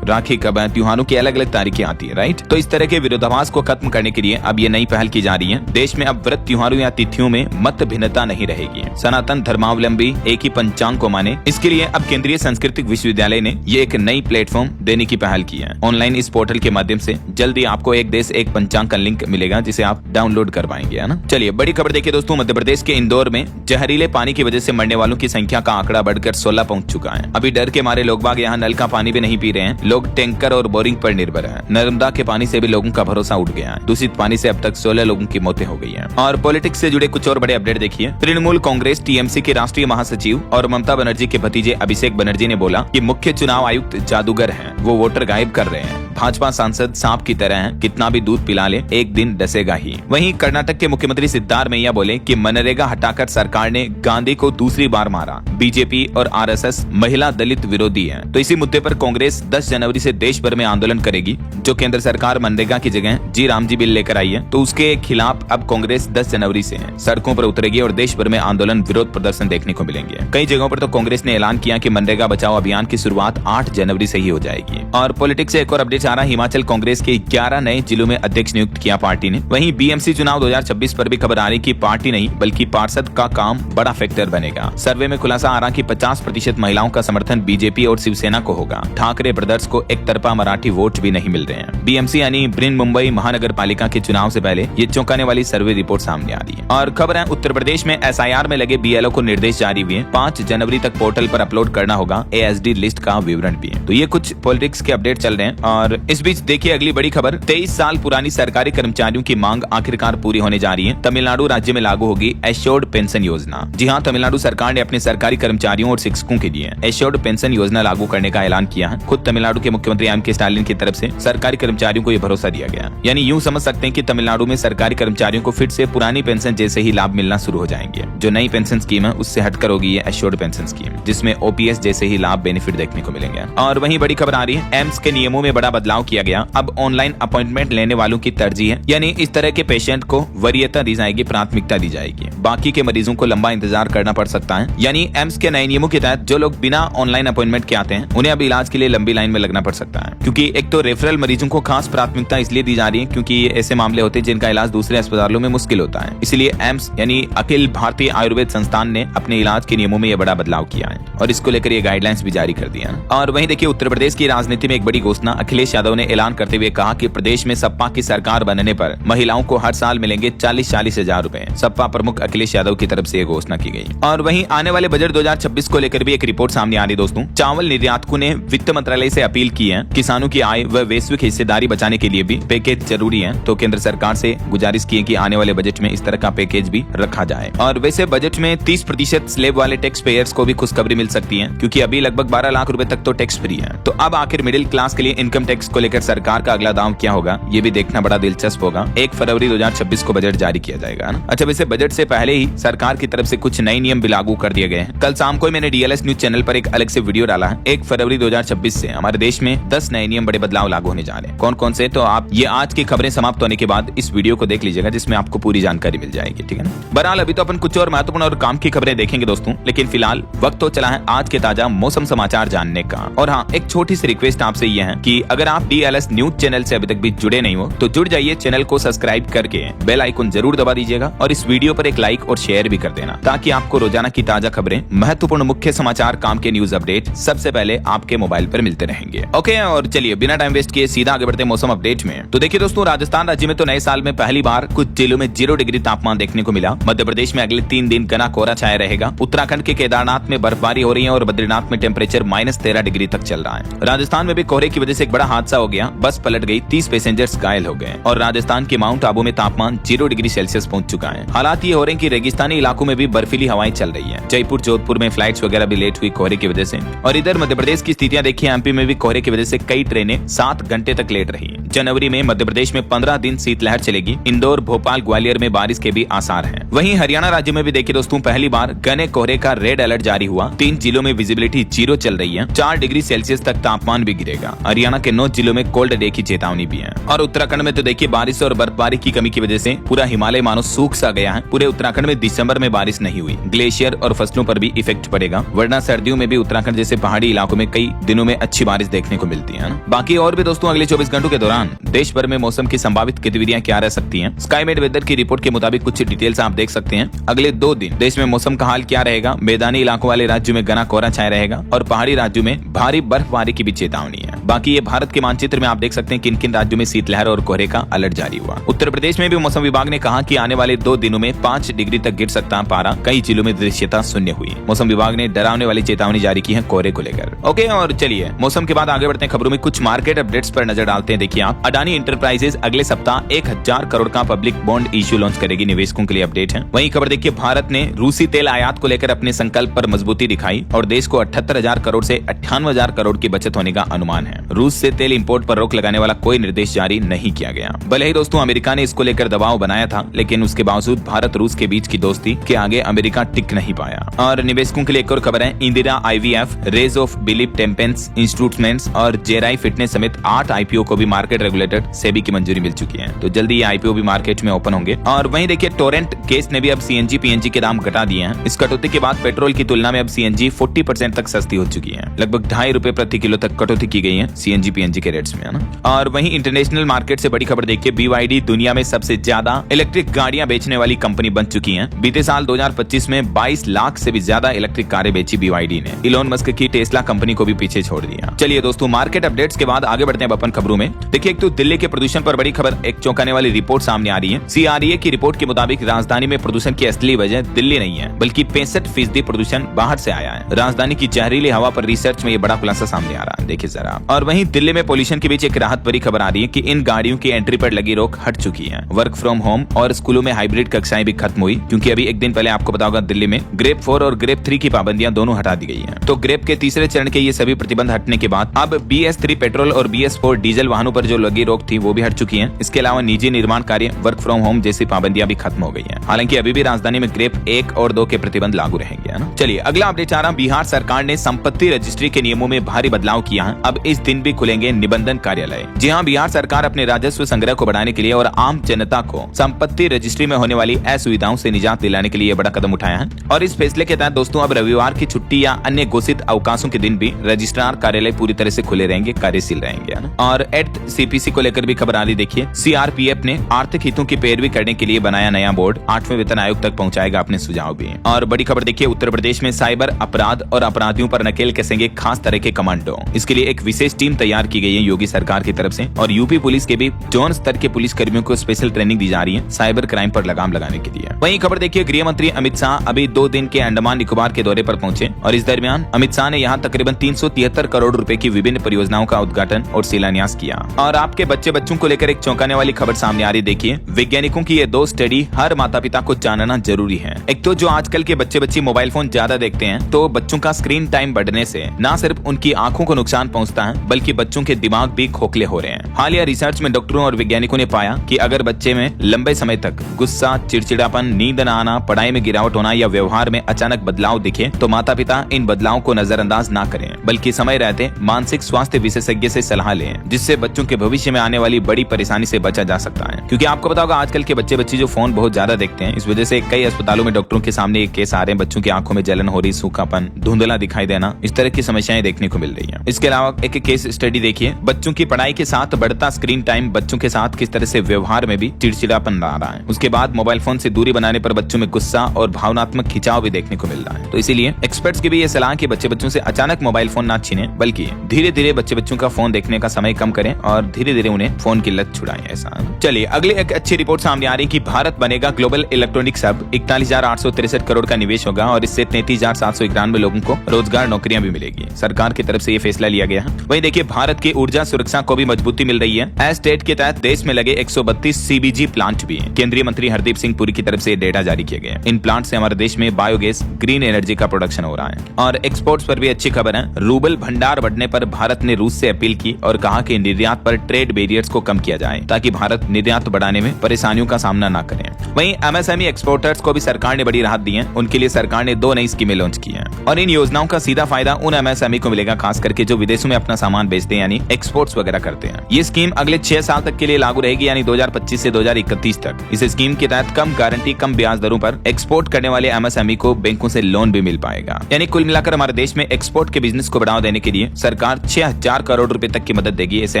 राखी कब है, त्योहारों की अलग अलग तारीखें आती है, राइट। तो इस तरह के विरोधाभास को खत्म करने के लिए अब ये नई पहल की जा रही है। देश में अब व्रत त्योहारों या तिथियों में मत भिन्नता नहीं रहेगी। सनातन धर्मावलंबी एक ही पंचांग को माने, इसके लिए अब केंद्रीय सांस्कृतिक विश्वविद्यालय ने ये एक नई प्लेटफॉर्म देने की पहल की है। ऑनलाइन इस पोर्टल के माध्यम से जल्दी आपको एक देश एक पंचांग का लिंक मिलेगा जिसे आप डाउनलोड कर पाएंगे, है ना। चलिए बड़ी खबर देखिए दोस्तों। मध्य प्रदेश के इंदौर में जहरीले पानी की वजह से मरने वालों की संख्या का आंकड़ा बढ़कर 16 पहुंच चुका है। अभी डर के मारे लोग बाग यहाँ नल का पानी भी नहीं पी रहे हैं। लोग टैंकर और बोरिंग पर निर्भर हैं। नर्मदा के पानी से भी लोगों का भरोसा उठ गया है। दूषित पानी से अब तक 16 लोगों की मौतें हो गई हैं। और पॉलिटिक्स से जुड़े कुछ और बड़े अपडेट देखिए। तृणमूल कांग्रेस टीएमसी के राष्ट्रीय महासचिव और ममता बनर्जी के भतीजे अभिषेक बनर्जी ने बोला कि मुख्य चुनाव आयुक्त जादूगर हैं, वो वोटर गायब कर रहे हैं। भाजपा सांसद सांप की तरह हैं, कितना भी दूध पिला ले एक दिन डसेगा ही। वहीं कर्नाटक के मुख्यमंत्री सिद्धारमैया बोले कि मनरेगा हटाकर सरकार ने गांधी को दूसरी बार मारा। बीजेपी और आरएसएस महिला दलित विरोधी है। तो इसी मुद्दे पर कांग्रेस 10 जनवरी से देश भर में आंदोलन करेगी। जो केंद्र सरकार मनरेगा की जगह जी राम जी बिल लेकर आई है, तो उसके खिलाफ अब कांग्रेस 10 जनवरी से सड़कों पर उतरेगी और देश भर में आंदोलन विरोध प्रदर्शन देखने को मिलेंगे। कई जगहों पर तो कांग्रेस ने ऐलान किया कि मनरेगा बचाओ अभियान की शुरुआत 8 जनवरी से ही हो जाएगी। और पॉलिटिक्स से एक और अपडेट आ रहा है। हिमाचल कांग्रेस के 11 नए जिलों में अध्यक्ष नियुक्त किया पार्टी ने। वहीं बीएमसी चुनाव 2026 पर भी खबर आ रही कि पार्टी नहीं बल्कि पार्षद का काम बड़ा फैक्टर बनेगा। सर्वे में खुलासा आ रहा कि 50% महिलाओं का समर्थन बीजेपी और शिवसेना को होगा। ठाकरे ब्रदर्स को एक तरफा मराठी वोट भी नहीं मिल रहे हैं। बीएमसी यानी ब्रिन मुंबई महानगर पालिका के चुनाव से पहले ये चौंकाने वाली सर्वे रिपोर्ट सामने आ रही है। और खबर है उत्तर प्रदेश में एसआईआर में लगे बीएलओ को निर्देश जारी हुए। 5 जनवरी तक पोर्टल पर अपलोड करना होगा एएसडी लिस्ट का विवरण भी है। तो ये कुछ पॉलिटिक्स के अपडेट चल रहे हैं। और इस बीच देखिए अगली बड़ी खबर। 23 साल पुरानी सरकारी कर्मचारियों की मांग आखिरकार पूरी होने जा रही है। तमिलनाडु राज्य में लागू होगी एश्योर्ड पेंशन योजना। जी हाँ, तमिलनाडु सरकार ने अपने सरकारी कर्मचारियों और शिक्षकों के लिए एश्योर्ड पेंशन योजना लागू करने का ऐलान किया है। खुद तमिलनाडु के मुख्यमंत्री एम.के. स्टालिन की तरफ से सरकारी कर्मचारियों को यह भरोसा दिया गया। यानी यूं समझ सकते हैं कि तमिलनाडु में सरकारी कर्मचारियों को फिर से पुरानी पेंशन जैसे ही लाभ मिलना शुरू हो जाएंगे। जो नई पेंशन स्कीम है उससे हटकर होगी ये एश्योर्ड पेंशन स्कीम, जिसमें ओपीएस जैसे ही लाभ बेनिफिट देखने को मिलेंगे। और वहीं बड़ी खबर आ रही है, एम्स के नियमों में बड़ा बदलाव किया गया। अब ऑनलाइन अपॉइंटमेंट लेने वालों की तरजीह है, यानी इस तरह के पेशेंट को वरीयता दी जाएगी, प्राथमिकता दी जाएगी। बाकी के मरीजों को लंबा इंतजार करना पड़ सकता है। यानी एम्स के नए नियमों के तहत जो लोग बिना ऑनलाइन अपॉइंटमेंट के आते हैं उन्हें अब इलाज के लिए लंबी लाइन में लगना पड़ सकता है। क्योंकि एक तो रेफरल मरीजों को खास प्राथमिकता इसलिए दी जा रही है क्योंकि ये ऐसे मामले होते हैं जिनका इलाज दूसरे अस्पतालों में मुश्किल होता है। इसलिए एम्स यानी अखिल भारतीय आयुर्वेद संस्थान ने अपने इलाज के नियमों में यह बड़ा बदलाव किया है और इसको लेकर ये गाइडलाइंस भी जारी कर दिया है। और वहीं देखिए उत्तर प्रदेश की राजनीति में एक बड़ी घोषणा। अखिलेश यादव ने ऐलान करते हुए कहा कि प्रदेश में सपा की सरकार बनने पर महिलाओं को हर साल मिलेंगे 40-40 हजार रूपए। सपा प्रमुख अखिलेश यादव की तरफ से ये घोषणा की गई। और वहीं आने वाले बजट 2026 को लेकर भी एक रिपोर्ट सामने आ रही दोस्तों। चावल निर्यातकों ने वित्त मंत्रालय से अपील की है किसानों की आय व वैश्विक हिस्सेदारी बचाने के लिए भी पैकेज जरूरी है। तो केंद्र सरकार से गुजारिश की है कि आने वाले बजट में इस तरह का पैकेज भी रखा जाए। और वैसे बजट में 30% स्लेब वाले टैक्स पेयर्स को भी खुशखबरी मिल सकती है क्योंकि अभी लगभग 12 लाख रुपए तक तो टैक्स फ्री है। तो अब आखिर मिडिल क्लास के लिए इनकम टैक्स को लेकर सरकार का अगला दांव क्या होगा ये भी देखना बड़ा दिलचस्प होगा। 1 फरवरी 2026 को बजट जारी किया जाएगा ना। अच्छा, वैसे बजट से पहले ही सरकार की तरफ से कुछ नए नियम भी लागू कर दिए गए हैं। कल शाम को मैंने डीएलएस न्यूज चैनल पर एक अलग से वीडियो डाला है। 1 फरवरी 2026 से हमारे देश में 10 नए नियम बड़े बदलाव लागू होने जा रहे हैं। कौन कौन से, तो आप ये आज की खबरें समाप्त होने के बाद इस वीडियो को देख लीजिएगा जिसमें आपको पूरी जानकारी मिल जाएगी, ठीक है ना। बहरहाल अभी तो अपन कुछ और महत्वपूर्ण और काम की खबरें देखेंगे दोस्तों, लेकिन फिलहाल वक्त तो चला है आज के ताजा मौसम समाचार जानने का। और हाँ, एक छोटी सी रिक्वेस्ट आपसे ये है कि अगर आप डीएलएस न्यूज चैनल से अभी तक भी जुड़े नहीं हो तो जुड़ जाइए। चैनल को सब्सक्राइब करके बेल आइकन जरूर दबा दीजिएगा और इस वीडियो पर एक लाइक और शेयर भी कर देना ताकि आपको रोजाना की ताजा खबरें, महत्वपूर्ण मुख्य समाचार, काम के न्यूज अपडेट सबसे पहले आपके मोबाइल पर मिलते रहेंगे। ओके, और चलिए बिना टाइम वेस्ट किए सीधा आगे बढ़ते मौसम अपडेट में। तो देखिए दोस्तों, राजस्थान राज्य में तो नए साल में पहली बार कुछ जिलों में 0 डिग्री तापमान देखने को मिला। मध्य प्रदेश में अगले 3 दिन घना कोहरा छाया रहेगा। उत्तराखंड के केदारनाथ में बर्फबारी हो रही है और बद्रीनाथ में टेम्परेचर -13 डिग्री तक चल रहा है। राजस्थान में भी कोहरे की वजह से एक बड़ा हादसा हादसा हो गया, बस पलट गई, 30 पैसेंजर्स घायल हो गए। और राजस्थान के माउंट आबू में तापमान 0 डिग्री सेल्सियस पहुंच चुका है। हालात ये हो रहे हैं कि रेगिस्तानी इलाकों में भी बर्फीली हवाएं चल रही है। जयपुर जोधपुर में फ्लाइट्स वगैरह भी लेट हुई कोहरे की वजह से। और इधर मध्य प्रदेश की स्थितियां देखिए, एमपी में भी कोहरे की वजह से कई ट्रेनें 7 घंटे तक लेट रही। जनवरी में मध्य प्रदेश में 15 दिन शीतलहर चलेगी। इंदौर भोपाल ग्वालियर में बारिश के भी आसार हैं। वहीं हरियाणा राज्य में भी देखिए दोस्तों, पहली बार घने कोहरे का रेड अलर्ट जारी हुआ। 3 जिलों में विजिबिलिटी 0 चल रही है। 4 डिग्री सेल्सियस तक तापमान भी गिरेगा। हरियाणा के 9 जिलों में कोल्ड डे की चेतावनी भी है। और उत्तराखंड में तो देखिए, बारिश और बर्फबारी की कमी की वजह से पूरा हिमालय मानो सूख सा गया है। पूरे उत्तराखंड में दिसंबर में बारिश नहीं हुई। ग्लेशियर और फसलों पर भी इफेक्ट पड़ेगा, वरना सर्दियों में भी उत्तराखंड जैसे पहाड़ी इलाकों में कई दिनों में अच्छी बारिश देखने को मिलती है। बाकी और भी दोस्तों, अगले 24 घंटों के दौरान देश भर में मौसम की संभावित गतिविधियां क्या रह सकती हैं। स्काईमेट वेदर की रिपोर्ट के मुताबिक कुछ डिटेल्स आप देख सकते हैं। अगले 2 दिन देश में मौसम का हाल क्या रहेगा। मैदानी इलाकों वाले राज्यों में घना कोहरा छाया रहेगा और पहाड़ी राज्यों में भारी बर्फबारी की भी चेतावनी है। बाकी ये भारत के मानचित्र में आप देख सकते हैं किन किन राज्यों में शीतलहर और कोहरे का अलर्ट जारी हुआ। उत्तर प्रदेश में भी मौसम विभाग ने कहा कि आने वाले 2 दिनों में 5 डिग्री तक गिर सकता है पारा। कई जिलों में दृश्यता शून्य हुई। मौसम विभाग ने डरावने वाली चेतावनी जारी की है कोहरे को लेकर। ओके, और चलिए मौसम के बाद आगे बढ़ते हैं खबरों में। कुछ मार्केट अपडेट्स पर नजर डालते हैं। देखिए आप, अडानी इंटरप्राइजेज अगले सप्ताह 1000 करोड़ का पब्लिक बॉन्ड इश्यू लॉन्च करेगी। निवेशकों के लिए अपडेट है। वहीं खबर देखिए, भारत ने रूसी तेल आयात को लेकर अपने संकल्प पर मजबूती दिखाई और देश को 78,000 करोड़ से 58,000 करोड़ की बचत होने का अनुमान है। रूस से तेल इंपोर्ट पर रोक लगाने वाला कोई निर्देश जारी नहीं किया गया। भले ही दोस्तों अमेरिका ने इसको लेकर दबाव बनाया था, लेकिन उसके बावजूद भारत रूस के बीच की दोस्ती के आगे अमेरिका टिक नहीं पाया। और निवेशकों के लिए एक और खबर है। इंदिरा IVF, रेज ऑफ बिलीप टेम्पेंस इंस्ट्रूमेंट्स और जेराई फिटनेस समेत 8 IPO को भी मार्केट रेगुलेटर सेबी की मंजूरी मिल चुकी है। तो जल्दी ये IPO भी मार्केट में ओपन होंगे। और वहीं देखिए, टोरेंट केस ने भी अब CNG PNG के दाम घटा दिए हैं। इस कटौती के बाद पेट्रोल की तुलना में अब CNG 40% तक सस्ती हो चुकी है। लगभग 2.5 रुपए प्रति किलो तक कटौती की गई है CNG PNG के रेट्स में, है ना। और वहीं इंटरनेशनल मार्केट से बड़ी खबर देखिए, BYD दुनिया में सबसे ज्यादा इलेक्ट्रिक गाड़ियां बेचने वाली कंपनी बन चुकी है। बीते साल 2025 में 22 लाख से भी ज्यादा इलेक्ट्रिक कारें बेची BYD ने। इलोन मस्क की टेस्ला कंपनी को भी पीछे छोड़ दिया। चलिए दोस्तों, मार्केट अपडेट्स के बाद आगे बढ़ते हैं अपन खबरों में। देखिए, एक तो दिल्ली के प्रदूषण पर बड़ी खबर, एक चौंकाने वाली रिपोर्ट सामने आ रही है। CREA की रिपोर्ट के मुताबिक राजधानी में प्रदूषण की असली वजह दिल्ली नहीं है, बल्कि 65% प्रदूषण बाहर से आया है। राजधानी की जहरीली हवा पर रिसर्च में ये बड़ा खुलासा सामने आ रहा है, देखिए जरा। और वहीं दिल्ली में पोल्यूशन के बीच एक राहत भरी खबर आ रही है कि इन गाड़ियों की एंट्री पर लगी रोक हट चुकी है। वर्क फ्रॉम होम और स्कूलों में हाइब्रिड कक्षाएं भी खत्म हुई, क्योंकि अभी एक दिन पहले आपको पता होगा दिल्ली में ग्रेप 4 और ग्रेप 3 की पाबंदियां दोनों हटा दी गई हैं। तो ग्रेप के तीसरे चरण के ये सभी प्रतिबंध हटने के बाद अब BS3 पेट्रोल और BS4 डीजल वाहनों पर जो लगी रोक थी वो भी हट चुकी है। इसके अलावा निजी निर्माण कार्य, वर्क फ्रॉम होम जैसी पाबंदियां भी खत्म हो गई हैं। हालांकि अभी भी राजधानी में ग्रेप 1 और 2 के प्रतिबंध लागू रहेंगे, है ना। चलिए अगला अपडेट आ रहा, बिहार सरकार ने संपत्ति रजिस्ट्री के नियमों में भारी बदलाव किया है। अब इस दिन भी खुलेंगे निबंधन कार्यालय। जी हाँ, बिहार सरकार अपने राजस्व संग्रह को बढ़ाने के लिए और आम जनता को संपत्ति रजिस्ट्री में होने वाली असुविधाओं से निजात दिलाने के लिए बड़ा कदम उठाया है। और इस फैसले के तहत दोस्तों अब रविवार की छुट्टी या अन्य घोषित अवकाशों के दिन भी रजिस्ट्रार कार्यालय पूरी तरह से खुले रहेंगे, कार्यशील रहेंगे। और एट CPC को लेकर भी खबर आ रही, देखिए CRPF ने आर्थिक हितों की पैरवी करने के लिए बनाया नया बोर्ड, 8वें वेतन आयोग तक पहुंचाएगा अपने सुझाव भी। और बड़ी खबर देखिए, उत्तर प्रदेश में साइबर अपराध और अपराधियों पर नकेल कसेंगे खास तरह के कमांडो। इसके लिए एक विशेष टीम तैयार की गई है योगी सरकार की तरफ से। और यूपी पुलिस के भी जोन स्तर के पुलिस कर्मियों को स्पेशल ट्रेनिंग दी जा रही है साइबर क्राइम पर लगाम लगाने के लिए। वहीं खबर देखिए, गृह मंत्री अमित शाह अभी 2 दिन के अंडमान निकोबार के दौरे पर पहुंचे और इस दरमियान अमित शाह ने यहाँ तकरीबन 373 करोड़ रुपए की विभिन्न परियोजनाओं का उद्घाटन और शिलान्यास किया। और आपके बच्चों को लेकर एक चौंकाने वाली खबर सामने आ रही, देखिए वैज्ञानिकों की ये 2 स्टडी हर माता पिता को जानना जरूरी है। एक तो जो आजकल के बच्चे मोबाइल फोन ज्यादा देखते हैं, तो बच्चों का स्क्रीन टाइम बढ़ने से न सिर्फ उनकी आंखों को नुकसान पहुंचता है, बल्कि बच्चों के दिमाग भी खोखले हो रहे हैं। हालिया रिसर्च में डॉक्टरों और वैज्ञानिकों ने पाया कि अगर बच्चे में लंबे समय तक गुस्सा, चिड़चिड़ापन, नींद न आना, पढ़ाई में गिरावट होना या व्यवहार में अचानक बदलाव दिखे, तो माता पिता इन बदलावों को नजरअंदाज न करें, बल्कि समय रहते मानसिक स्वास्थ्य विशेषज्ञ से सलाह लें, जिससे बच्चों के भविष्य में आने वाली बड़ी परेशानी से बचा जा सकता है। क्योंकि आपको पता होगा आजकल के बच्चे जो फोन बहुत ज्यादा देखते हैं, इस वजह से कई अस्पतालों में डॉक्टरों के सामने एक केस आ रहे हैं, बच्चों की आंखों में जलन हो रही, सूखापन, धुंधला दिखाई देना, इस तरह की समस्याएं देखने को मिल रही है। इसके अलावा एक केस स्टडी देखिए, बच्चों की पढ़ाई के साथ बढ़ता स्क्रीन टाइम बच्चों के साथ किस तरह से व्यवहार में भी चिड़चिड़ापन आ रहा है। उसके बाद मोबाइल फोन से दूरी बनाने पर बच्चों में गुस्सा और भावनात्मक खिंचाव भी देखने को मिल रहा है। तो इसीलिए एक्सपर्ट्स की भी ये सलाह कि बच्चों से अचानक मोबाइल फोन ना छीने, बल्कि धीरे धीरे बच्चों का फोन देखने का समय कम करें और धीरे धीरे उन्हें फोन की लत छुड़ाएं। ऐसा चलिए अगले एक अच्छी रिपोर्ट सामने आ रही कि भारत बनेगा ग्लोबल इलेक्ट्रॉनिक्स हब 41,863 करोड़ का निवेश होगा और इससे 33,791 लोगों को रोजगार नौकरियां भी मिलेगी। सरकार की तरफ से ये फैसला लिया गया है। वहीं देखिए भारत की ऊर्जा सुरक्षा को भी मजबूती मिल रही है। एस्टेट के तहत देश में लगे 132 सीबीजी प्लांट भी हैं। केंद्रीय मंत्री हरदीप सिंह पुरी की तरफ से डेटा जारी किया गया। इन प्लांट से हमारे देश में बायोगैस ग्रीन एनर्जी का प्रोडक्शन हो रहा है। और एक्सपोर्ट्स पर भी अच्छी खबर है। रूबल भंडार बढ़ने पर भारत ने रूस से अपील की और कहा कि निर्यात पर ट्रेड बैरियर्स को कम किया जाए ताकि भारत निर्यात बढ़ाने में परेशानियों का सामना न करे। वहीं एमएसएमई एक्सपोर्टर्स को भी सरकार ने बड़ी राहत दी है। उनके लिए सरकार ने 2 नई स्कीमें लॉन्च की हैं और इन योजनाओं का सीधा फायदा उन एमएसएमई को मिलेगा, खास करके जो विदेशों में अपना सामान बेचते हैं यानी एक्सपोर्ट्स वगैरह करते हैं। ये स्कीम अगले 6 साल तक के लिए लागू रहेगी यानी 2025 से 2031 तक। इस स्कीम के तहत कम गारंटी कम ब्याज दरों पर एक्सपोर्ट करने वाले एमएसएमई को बैंकों से लोन भी मिल पाएगा। यानी कुल मिलाकर हमारे देश में एक्सपोर्ट के बिजनेस को बढ़ावा देने के लिए सरकार 6,000 करोड़ रुपए तक की मदद देगी ऐसे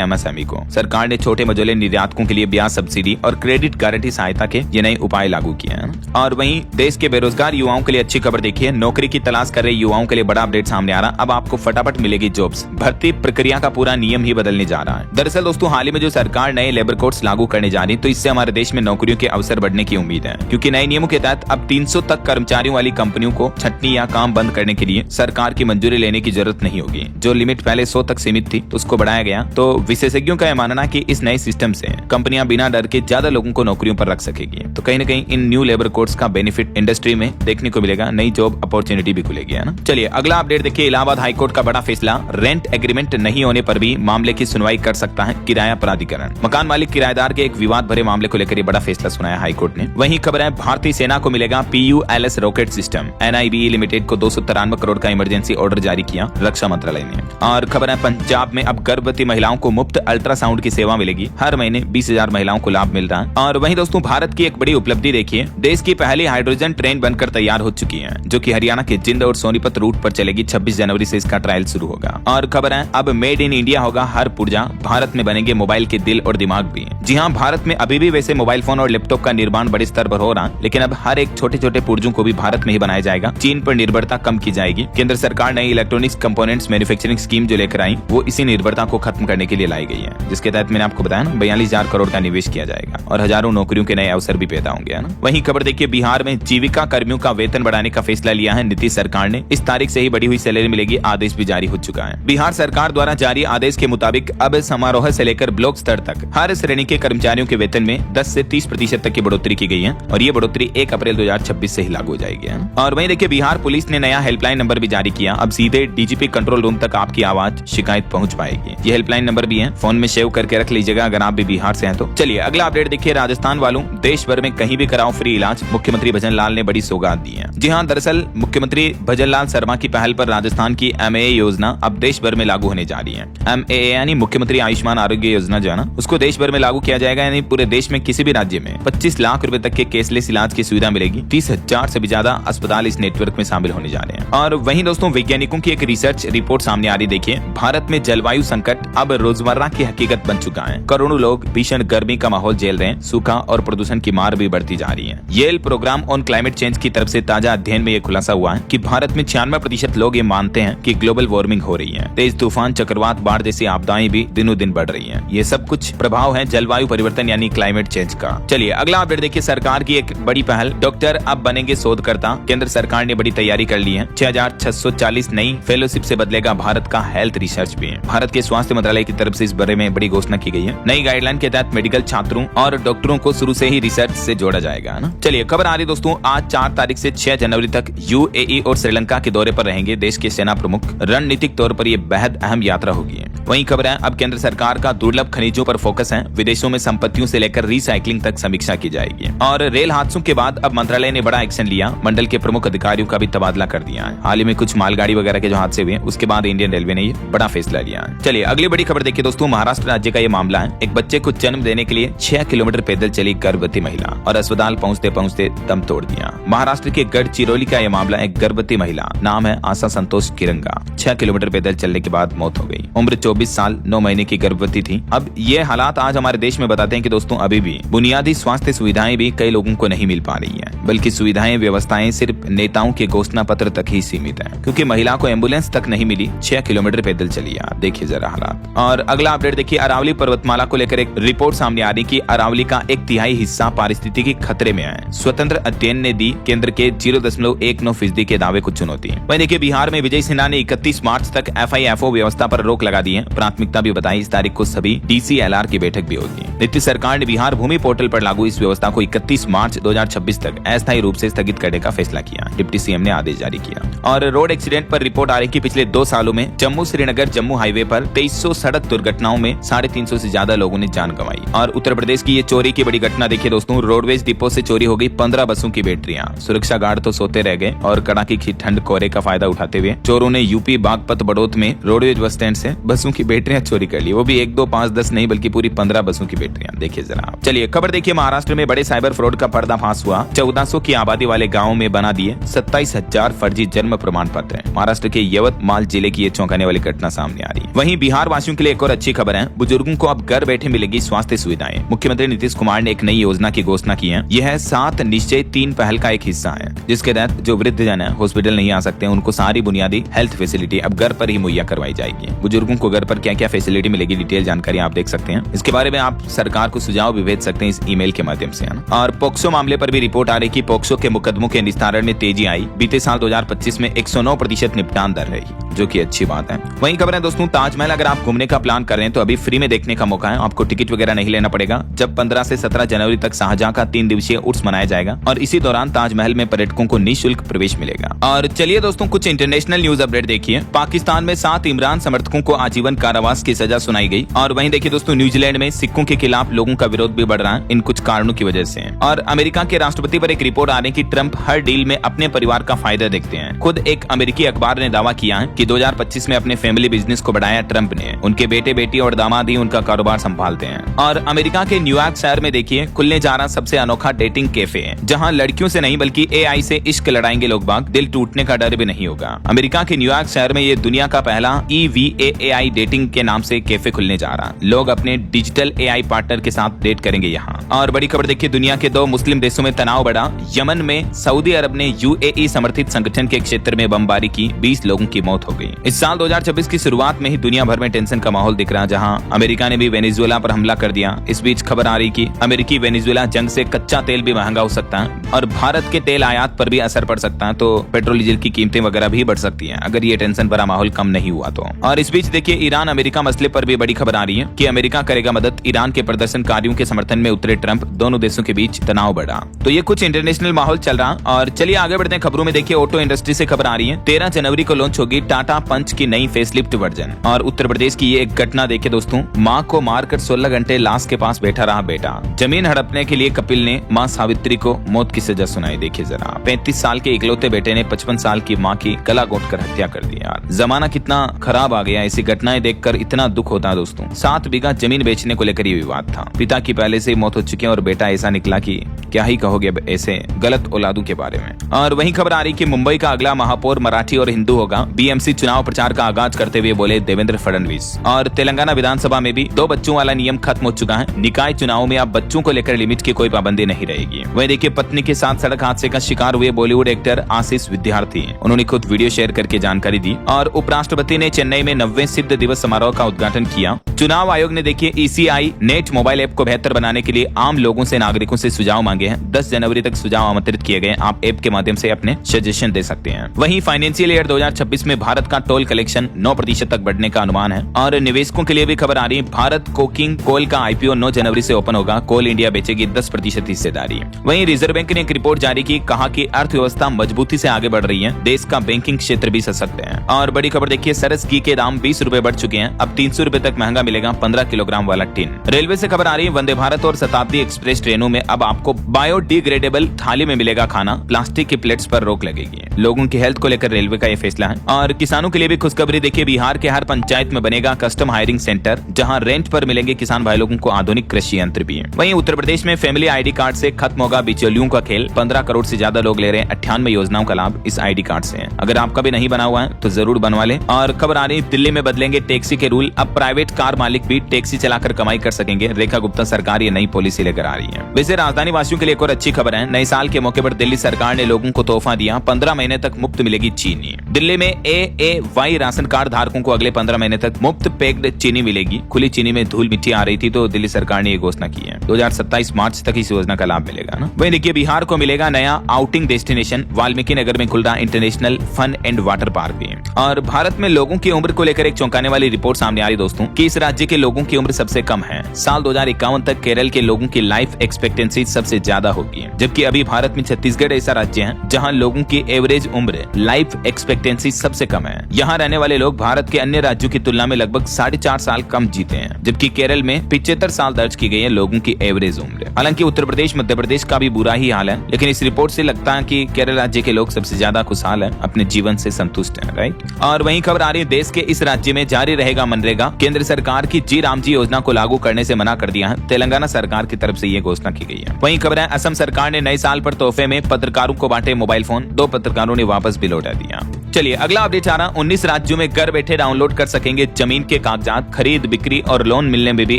एमएसएमई को। सरकार ने छोटे मझोले निर्यातकों के लिए ब्याज सब्सिडी और क्रेडिट गारंटी सहायता के ये नए उपाय लागू किए हैं। और वहीं देश के बेरोजगार युवाओं के लिए अच्छी खबर देखिए, नौकरी की तलाश कर रहे युवाओं के लिए बड़ा अपडेट सामने आ रहा। अब आपको फटाफट मिलेगी जॉब्स। भर्ती प्रक्रिया का पूरा नियम ही बदलने जा रहा है। दरअसल दोस्तों हाल ही में जो सरकार नए लेबर कोड्स लागू करने जा रही है तो इससे हमारे देश में नौकरियों के अवसर बढ़ने की उम्मीद है, क्योंकि नए नियमों के तहत अब 300 तक कर्मचारियों वाली कंपनियों को छटनी या काम बंद करने के लिए सरकार की मंजूरी लेने की जरूरत नहीं होगी। जो लिमिट पहले 100 तक सीमित थी तो उसको बढ़ाया गया। तो विशेषज्ञों का यह मानना कि इस नए सिस्टम से कंपनियां बिना डर के ज्यादा लोगों को नौकरियों पर रख सकेगी। तो कहीं न कहीं इन न्यू लेबर कोड्स का बेनिफिट इंडस्ट्री में देखने को मिलेगा, नई जॉब अपॉर्चुनिटी भी खुलेगी, है ना। चलिए अगला अपडेट देखिए, इलाहाबाद हाईकोर्ट का बड़ा फैसला, रेंट एग्रीमेंट नहीं होने पर भी मामले की सुनवाई कर सकता है किराया प्राधिकरण। मकान मालिक किराएदार के एक विवाद भरे मामले को लेकर बड़ा फैसला सुनाया हाईकोर्ट ने। वहीं खबर है भारतीय सेना को मिलेगा PULS rocket system. NIBE limited को 293 करोड़ का इमरजेंसी ऑर्डर जारी किया रक्षा मंत्रालय ने। और खबर है पंजाब में अब गर्भवती महिलाओं को मुफ्त अल्ट्रासाउंड की सेवा मिलेगी। हर महीने 20,000 महिलाओं को लाभ मिल रहा है। और वहीं दोस्तों भारत की एक बड़ी उपलब्धि देखिए, देश की पहली हाइड्रोजन ट्रेन बनकर तैयार हो चुकी है, जो कि हरियाणा के जिंद और सोनीपत रूट पर चलेगी। 26 जनवरी से इसका ट्रायल शुरू होगा। और खबर है अब मेड इन इंडिया होगा हर पुर्जा। भारत में बनेंगे मोबाइल के दिल और दिमाग भी। जी हाँ, भारत में अभी भी वैसे मोबाइल फोन और लैपटॉप का निर्माण बड़े स्तर पर हो रहा है, लेकिन अब हर एक छोटे छोटे पुर्जों को भी भारत में ही बनाया जाएगा। चीन पर निर्भरता कम की जाएगी। केंद्र सरकार नई इलेक्ट्रॉनिक्स कंपोनेंट्स मैन्युफैक्चरिंग स्कीम जो लेकर आई वो इसी निर्भरता को खत्म करने के लिए लाई गई है, जिसके तहत मैंने आपको बताया ना 42,000 करोड़ का निवेश किया जाएगा और हजारों नौकरियों के नए अवसर भी पैदा होंगे, है ना। वहीं खबर देखिए, बिहार में जीविका कर्मियों का वेतन बढ़ाने का फैसला लिया है नीतीश सरकार ने। इस तारीख से ही बढ़ी हुई सैलरी मिलेगी, आदेश भी जारी हो चुका है। बिहार सरकार द्वारा जारी आदेश के मुताबिक अब समारोह से लेकर ब्लॉक स्तर तक हर श्रेणी के कर्मचारियों के वेतन में 10 से 30% तक की बढ़ोतरी की गई है और ये बढ़ोतरी 1 अप्रैल 2026 से ही लागू हो जाएगी। और वहीं देखिए, बिहार पुलिस ने नया हेल्पलाइन नंबर भी जारी किया। अब सीधे डीजीपी कंट्रोल रूम तक आपकी आवाज शिकायत पहुंच पाएगी। ये हेल्पलाइन नंबर भी है, फोन में सेव करके रख लीजिएगा अगर आप भी बिहार से हैं तो। चलिए अगला अपडेट देखिए, राजस्थान वालों, देश भर में कहीं भी कराओ फ्री इलाज। मुख्यमंत्री भजन लाल ने बड़ी सौगात दी है। जी हाँ, दरअसल मुख्यमंत्री भजन लाल शर्मा की पहल पर राजस्थान की MAA योजना अब देश भर में लागू होने जा रही है। MAA यानी मुख्यमंत्री आयुष्मान आरोग्य योजना जो है ना, उसको देश भर में लागू किया जाएगा। यानी पूरे देश में किसी भी राज्य में 25 लाख रुपए तक के केसलेस इलाज की सुविधा मिलेगी। 30,000 से भी ज्यादा अस्पताल इस नेटवर्क में शामिल होने जा रहे हैं। और वहीं दोस्तों वैज्ञानिकों की एक रिसर्च रिपोर्ट सामने आ रही। देखिए, भारत में जलवायु संकट अब रोजमर्रा की हकीकत बन चुका है। करोड़ों लोग भीषण गर्मी का माहौल झेल रहे हैं। सूखा और प्रदूषण की मार भी बढ़ती जा रही है। Yale program on climate change की तरफ से ताजा अध्ययन में यह खुलासा हुआ है कि भारत में 96% लोग ये मानते हैं कि ग्लोबल वार्मिंग हो रही है। तेज तूफान, चक्रवात, बाढ़ जैसी आपदाएं भी दिनों दिन बढ़ रही हैं। ये सब कुछ प्रभाव है जलवायु परिवर्तन यानी क्लाइमेट चेंज का। चलिए अगला अपडेट देखिए, सरकार की एक बड़ी पहल, डॉक्टर अब बनेंगे शोधकर्ता। केंद्र सरकार ने बड़ी तैयारी कर ली है। 6,640 नई फेलोशिप से बदलेगा भारत का हेल्थ रिसर्च भी। भारत के स्वास्थ्य मंत्रालय की तरफ से इस बारे में बड़ी घोषणा की गई है। नई गाइडलाइन के तहत मेडिकल छात्रों और डॉक्टरों को शुरू से ही रिसर्च से जोड़ा जाएगा ना। चलिए खबर आ रही दोस्तों, आज 4 तारीख से 6 जनवरी तक UAE और श्रीलंका के दौरे पर रहेंगे देश के सेना प्रमुख। रणनीतिक तौर पर यह बेहद अहम यात्रा होगी। वहीं खबर है अब केंद्र सरकार का दुर्लभ खनिजों पर फोकस है। विदेशों में संपत्तियों से लेकर रिसाइकलिंग तक समीक्षा की जाएगी। और रेल हादसों के बाद अब मंत्रालय ने बड़ा एक्शन लिया। मंडल के प्रमुख अधिकारियों का भी तबादला कर दिया है। हाल ही में कुछ मालगाड़ी वगैरह के जो हादसे हुए उसके बाद इंडियन रेलवे ने ये बड़ा फैसला लिया है। चलिए अगली बड़ी खबर देखिए दोस्तों, महाराष्ट्र राज्य का ये मामला है। एक बच्चे को जन्म देने के लिए 6 किलोमीटर पैदल चली गर्भवती महिला और अस्पताल पहुंचते पहुंचते दम तोड़ दिया। महाराष्ट्र के गढ़चिरौली का यह मामला, एक गर्भवती महिला, नाम है आशा संतोष किरंगा, 6 किलोमीटर पैदल चलने के बाद मौत हो गई। उम्र 24 साल 9 महीने की गर्भवती थी। अब ये हालात आज हमारे देश में बताते हैं कि दोस्तों अभी भी बुनियादी स्वास्थ्य सुविधाएं भी कई लोगों को नहीं मिल पा रही है, बल्कि सुविधाएं व्यवस्थाएं सिर्फ नेताओं के घोषणा पत्र तक ही सीमित है, क्योंकि महिला को एम्बुलेंस तक नहीं मिली। 6 किलोमीटर पैदल चली। यार देखिए जरा हालात। और अगला अपडेट देखिए, अरावली पर्वतमाला को लेकर एक रिपोर्ट सामने आ रही कि अरावली का 1/3 हिस्सा पारिस्थितिकी खतरे खतरे में है। स्वतंत्र अध्ययन ने दी केंद्र के 0.19% के दावे को चुनौती। वहीं देखिए बिहार में विजय सिन्हा ने 31 मार्च तक FIFO व्यवस्था पर रोक लगा दी है। प्राथमिकता भी बताई, इस तारीख को सभी DCLR की बैठक भी होगी। नीतीश सरकार ने बिहार भूमि पोर्टल पर लागू इस व्यवस्था को 31 मार्च 2026 तक अस्थायी रूप से स्थगित करने का फैसला किया। डिप्टी CM ने आदेश जारी किया। और रोड एक्सीडेंट पर रिपोर्ट आ रही कि पिछले 2 सालों में जम्मू श्रीनगर जम्मू हाईवे पर 2300 सड़क दुर्घटनाओं में 350 से ज्यादा लोगों ने जान गंवाई। और उत्तर प्रदेश की ये चोरी की बड़ी घटना देखिए दोस्तों, रोडवेज डिपो से चोरी हो गई 15 बसों की बैटरियां। सुरक्षा गार्ड तो सोते रह गए और कड़ाके की ठंड कोहरे का फायदा उठाते हुए चोरों ने यूपी बागपत बड़ौत में रोडवेज बस स्टैंड से बसों की बैटरियां चोरी कर ली। वो भी 1, 2, 5, 10 नहीं बल्कि पूरी 15 बसों की बैटरियां। देखिए जरा। चलिए खबर देखिए, महाराष्ट्र में बड़े साइबर फ्रॉड का पर्दाफाश हुआ। 1400 की आबादी वाले गाँव में बना दिए 27,000 फर्जी जन्म प्रमाण पत्र। महाराष्ट्र के यवतमाल जिले की ये चौंकाने वाली घटना सामने आ रही है। वहीं बिहार वासियों के लिए एक और अच्छी खबर है, बुजुर्गों को अब घर बैठे मिलेगी स्वास्थ्य सुविधाएं। मुख्यमंत्री नीतीश कुमार ने एक नई योजना की घोषणा की है। यह 7 निश्चय 3 पहल का एक हिस्सा है, जिसके तहत जो वृद्धजन है हॉस्पिटल नहीं आ सकते, उनको सारी बुनियादी हेल्थ फैसिलिटी अब घर पर ही मुहैया करवाई जाएगी। बुजुर्गों को घर पर क्या क्या फैसिलिटी मिलेगी, डिटेल जानकारी आप देख सकते हैं। इसके बारे में आप सरकार को सुझाव भी भेज सकते हैं इस ईमेल के माध्यम से। और पोक्सो मामले पर भी रिपोर्ट आ रही कि पोक्सो के मुकदमों के निस्तारण में तेजी आई। बीते साल 2025 में 109% निपटान दर रही, जो कि अच्छी बात है। वहीं खबर है दोस्तों, ताजमहल अगर आप घूमने का प्लान कर रहे हैं तो अभी फ्री में देखने का मौका है। आपको टिकट वगैरह नहीं लेना पड़ेगा। जब 15 से 17 जनवरी तक शाहजहां का 3 दिवसीय उर्स मनाया जाएगा और इसी दौरान ताजमहल में पर्यटकों को निःशुल्क प्रवेश मिलेगा। और चलिए दोस्तों, कुछ इंटरनेशनल न्यूज अपडेट देखिए। पाकिस्तान में 7 इमरान समर्थकों को आजीवन कारावास की सजा सुनाई गई। और वहीं देखिए दोस्तों, न्यूजीलैंड में सिखों के खिलाफ लोगों का विरोध भी बढ़ रहा है इन कुछ कारणों की वजह से। और अमेरिका के राष्ट्रपति पर एक रिपोर्ट आ रही है कि ट्रंप हर डील में अपने परिवार का फायदा देखते हैं। खुद एक अमेरिकी अखबार ने दावा किया है कि 2025 में अपने फैमिली बिजनेस को बढ़ाया ट्रंप ने। उनके बेटे बेटी और दामाद ही उनका कारोबार संभालते हैं। और अमेरिका के न्यूयॉर्क शहर में देखिए खुलने जा रहा सबसे अनोखा डेटिंग कैफे है, जहां लड़कियों से नहीं बल्कि AI से इश्क लड़ाएंगे लोग बाग। दिल टूटने का डर भी नहीं होगा। अमेरिका के न्यूयॉर्क शहर में ये दुनिया का पहला EVAAI डेटिंग के नाम से कैफे खुलने जा रहा। लोग अपने डिजिटल AI पार्टनर के साथ डेट करेंगे यहाँ। और बड़ी खबर देखिए, दुनिया के 2 मुस्लिम देशों में तनाव बढ़ा। यमन में सऊदी अरब ने UAE समर्थित संगठन के क्षेत्र में बमबारी की, 20 लोगों की मौत हो गई। इस साल 2026 की शुरुआत में ही दुनिया भर में टेंशन का माहौल दिख रहा, जहां अमेरिका ने भी वेनेजुएला पर हमला कर दिया। इस बीच खबर आ रही कि अमेरिकी वेनेजुएला जंग से कच्चा तेल भी महंगा हो सकता है और भारत के तेल आयात पर भी असर पड़ सकता है। तो पेट्रोल डीजल की कीमतें वगैरह भी बढ़ सकती हैं अगर ये टेंशन भरा माहौल कम नहीं हुआ तो। और इस बीच देखिए, ईरान अमेरिका मसले पर भी बड़ी खबर आ रही है कि अमेरिका करेगा मदद। ईरान के प्रदर्शनकारियों के समर्थन में उतरे ट्रंप, दोनों देशों के बीच तनाव बढ़ा। तो ये कुछ इंटरनेशनल माहौल चल रहा। और चलिए आगे बढ़ते हैं खबरों में। देखिए ऑटो इंडस्ट्री से खबर आ रही है, 13 जनवरी को लॉन्च होगी टाटा पंच की नई फेसलिफ्ट वर्जन। और उत्तर प्रदेश की ये एक घटना देखिए दोस्तों, मां को मारकर 16 घंटे लाश के पास बैठा रहा बेटा। जमीन हड़पने के लिए कपिल ने मां सावित्री को मौत की सजा सुनाई। देखिए जरा, 35 साल के इकलौते बेटे ने 55 साल की मां की गला घोंटकर हत्या कर दी। यार जमाना कितना खराब आ गया, ऐसी घटनाएं देखकर इतना दुख होता है दोस्तों। 7 बीघा जमीन बेचने को लेकर ये विवाद था। पिता की पहले से मौत हो चुकी है और बेटा ऐसा निकला कि क्या ही कहोगे ऐसे गलत औलादों के बारे में। और वहीं खबर आ रही कि मुंबई का अगला महापौर मराठी और हिंदू होगा। BMC चुनाव प्रचार का आगाज करते हुए बोले देवेंद्र फडणवीस। और तेलंगाना विधानसभा में भी 2 बच्चों वाला नियम खत्म हो चुका है। निकाय चुनाव में अब बच्चों को लेकर लिमिट की कोई पाबंदी नहीं रहेगी। वहीं देखिए, पत्नी के साथ सड़क हादसे का शिकार हुए बॉलीवुड एक्टर आशीष विद्यार्थी, उन्होंने खुद वीडियो शेयर करके जानकारी दी। और उपराष्ट्रपति ने चेन्नई में 90वें सिद्ध दिवस समारोह का उद्घाटन किया। चुनाव आयोग ने देखिए ECI नेट मोबाइल ऐप को बेहतर बनाने के लिए आम लोगों से, नागरिकों से सुझाव मांगे हैं। 10 जनवरी तक सुझाव आमंत्रित किए गए। आप ऐप के माध्यम से अपने सजेशन दे सकते हैं। वहीं फाइनेंशियल ईयर 2026 में भारत का टोल कलेक्शन 9% तक बढ़ने का अनुमान है। और निवेशकों के लिए भी खबर आ रही है, भारत कोकिंग कोल का IPO 9 जनवरी से ओपन होगा। कोल इंडिया बेचेगी 10% हिस्सेदारी। वहीं रिजर्व बैंक ने एक रिपोर्ट जारी की, कहा कि अर्थव्यवस्था मजबूती से आगे बढ़ रही है, देश का बैंकिंग क्षेत्र भी सशक्त है। और बड़ी खबर देखिए, सरस घी के दाम 20 रुपए बढ़ चुके हैं। अब 300 रुपए तक महंगा मिलेगा 15 किलोग्राम वाला टिन। रेलवे से खबर आ रही है, वंदे भारत और शताब्दी एक्सप्रेस ट्रेनों में अब आपको बायोडिग्रेडेबल थाली में मिलेगा खाना। प्लास्टिक की प्लेट्स पर रोक लगेगी। लोगों की हेल्थ को लेकर रेलवे का यह फैसला है। और किसानों के लिए भी खुशखबरी देखिए, बिहार के हर पंचायत में बनेगा कस्टम हायरिंग सेंटर, जहां रेंट पर मिलेंगे किसान भाई लोगों को आधुनिक कृषि यंत्र भी। वहीं उत्तर प्रदेश में फैमिली ID कार्ड से खत्म होगा बिचौलियों का खेल। 15 करोड़ से ज्यादा लोग ले रहे हैं 98 योजनाओं का लाभ इस ID कार्ड से। अगर आपका भी नहीं बना हुआ है तो जरूर बनवा लें। और खबर आ रही है, दिल्ली में बदलेंगे टैक्सी के रूल। अब प्राइवेट कार मालिक भी टैक्सी चलाकर कमाई कर सकेंगे। रेखा गुप्ता सरकार ये नई पॉलिसी लेकर आ रही है। वैसे राजधानी वासियों के लिए एक और अच्छी खबर है। नए साल के मौके पर दिल्ली सरकार ने लोगों को तोहफा दिया, 15 महीने तक मुफ्त मिलेगी चीनी। दिल्ली में AAY राशन कार्ड धारकों को अगले 15 महीने तक मुफ्त पैक्ड चीनी मिलेगी। खुली चीनी में धूल मिट्टी आ रही थी तो दिल्ली सरकार ने ये घोषणा की है। 2027 मार्च तक इस योजना का लाभ मिलेगा ना। वहीं देखिए बिहार को मिलेगा नया आउटिंग डेस्टिनेशन, वाल्मीकि नगर में खुल रहा international fun and water park भी। और भारत में लोगों की उम्र को लेकर एक चौंकाने वाली रिपोर्ट सामने आ रही दोस्तों कि इस राज्य के लोगों की उम्र सबसे कम है। साल 2051 तक केरल के लोगों की लाइफ एक्सपेक्टेंसी सबसे ज्यादा होगी, जबकि अभी भारत में छत्तीसगढ़ ऐसा राज्य है जहां लोगों की एवरेज उम्र लाइफ एक्सपेक्टेंसी सबसे कम है। यहाँ रहने वाले लोग भारत के अन्य राज्यों की तुलना में लगभग 4.5 साल कम जीते हैं, जबकि केरल में 75 साल दर्ज की गई है लोगों की एवरेज उम्र। हालांकि उत्तर प्रदेश मध्य प्रदेश का भी बुरा ही हाल है, लेकिन इस रिपोर्ट से लगता है कि केरल राज्य के लोग सबसे ज्यादा खुशहाल है, अपने जीवन से संतुष्ट है, राइट। और वहीं खबर आ रही है देश के इस राज्य में जारी रहेगा मनरेगा। केंद्र सरकार की जी राम जी योजना को लागू करने से मना कर दिया है। तेलंगाना सरकार की तरफ से ये घोषणा की गई है। वहीं खबर है असम सरकार ने नए साल पर तोहफे में पत्रकारों को बांटे मोबाइल फोन। 2 पत्रकारों ने वापस भी लौटा दिया। चलिए अगला अपडेट आ रहा, 19 राज्यों में घर बैठे डाउनलोड कर सकेंगे जमीन के कागजात, खरीद बिक्री और लोन मिलने में भी